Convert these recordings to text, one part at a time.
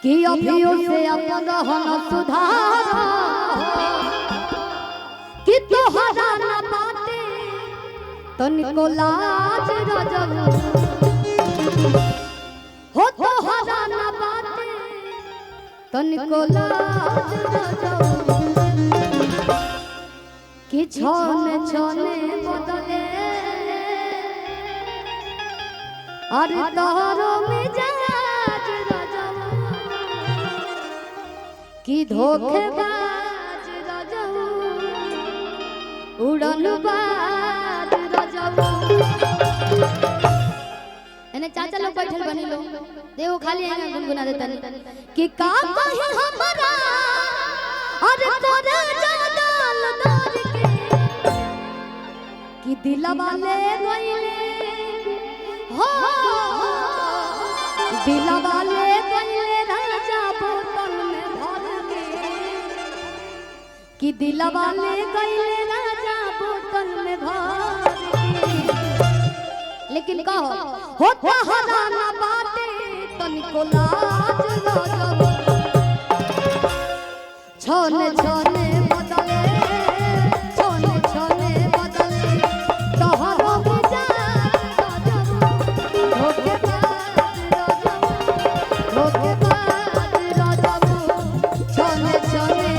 कि अभियो से अपन रहन सुधार कि तोहरा न बाटे तनिको लाज रजब हो तोहरा न बाटे तनिको लाज रजब कि छोने छोने बदले अरे तोहरो मिजाज रजब कि धोखेबाज रजब उड़नबाज रजब। एने चाचा लोग बैठल बनी लोग देखो खाली आएगा गुनगुना देता नहीं कि का कहे हमरा अरे तोरे जादल दर के कि दिलवा ले गइले हो दिलवा ले गइले राजा बोतल में भर के कि दिलवा ले गइले राजा बोतल में भर के लेकिन कहो होता हरा ना बाटे तनिको लाज रजब छोने छोने बदले छोने छोने बदले तोहरो मिजाज रजब धोखेबाज रजब छोने छोने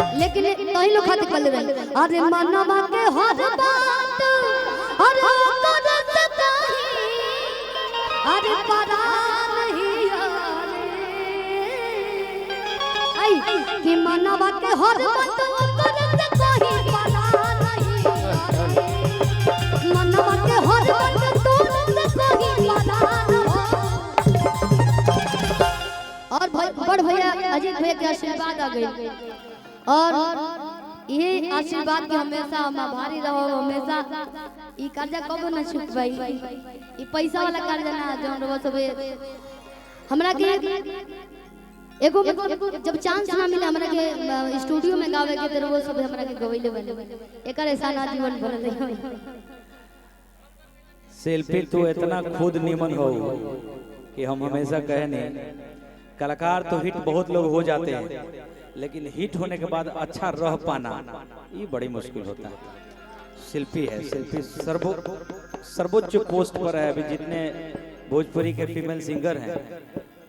नहीं लोग खाते कर रहे अरे मनवा के हर बात अरे करत कहीं अरे परा नहीं आई कि मनवा के हर बात करत कहीं परा नहीं मनवा के हर बात करत कहीं परा और भाई बड़ भैया अजीत भैया के आशीर्वाद आ गए और ये आशीर्वाद के हमेशा हम आभारी रहो हमेशा ई कर्जा कबो न चुकबाई ई पैसा वाला कर्जा ना जोन रो सब हमरा के एगो जब चांस ना मिले हमरा के स्टूडियो में गावे के तो वो सब हमरा के गवैले बने एकर ऐसा ना जीवन भर नहीं सेल्फी तो इतना खुद निमन हो कि हम हमेशा कहने कलाकार तो हिट बहुत लोग हो जाते हैं लेकिन हिट होने के बाद अच्छा रह पाना ये बड़ी मुश्किल होता है। शिल्पी है शिल्पी सर्वोच्च पोस्ट पर है अभी जितने भोजपुरी के फीमेल सिंगर हैं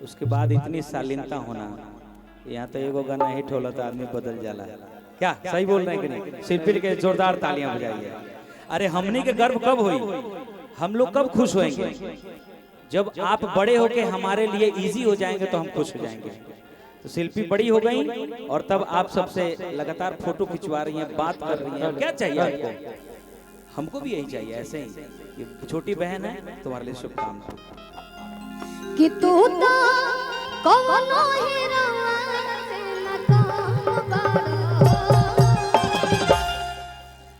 उसके बाद इतनी शालीनता होना यहाँ तो एगो गाना हिट होला तो आदमी बदल जाला क्या सही बोल रहे हैं कि नहीं। शिल्पी के जोरदार तालियां बजाइए। अरे हमने के गर्व कब हुई हम लोग कब खुश होएंगे जब आप बड़े होके हमारे लिए इजी हो जाएंगे तो हम खुश हो जाएंगे। तो शिल्पी बड़ी हो गई और तब आप सबसे लगातार फोटो खिंचवा रही हैं बात कर रही हैं क्या चाहिए आपको हमको भी यही चाहिए ऐसे ही छोटी बहन है तुम्हारे लिए शुभकामनाएं कि तू तो कवनो हीरा से न कम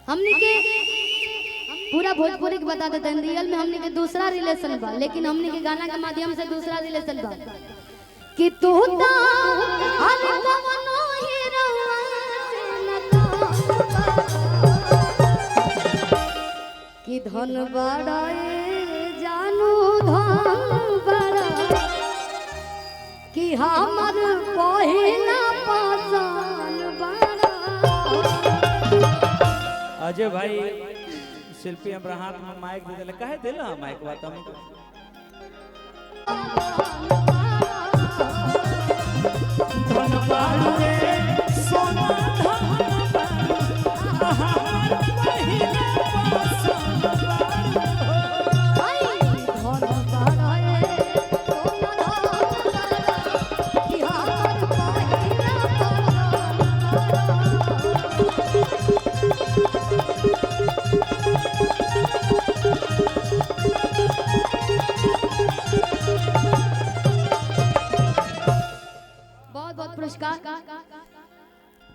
हमनी के पूरा भोजपुरी के बता देते हैं रियल में हमनी के दूसरा रिलेशन बा लेकिन हमनी के गाना के माध्यम से दूसरा रिलेशन बा कि तू तो हर कवनो हीरा से न कि धन बड़ाए जानू धन बड़ा कि हमर पहिला पसंद बड़ा। अजय भाई शिल्पी हमरा हाथ में माइक दे देले काहे देला माइक बात हम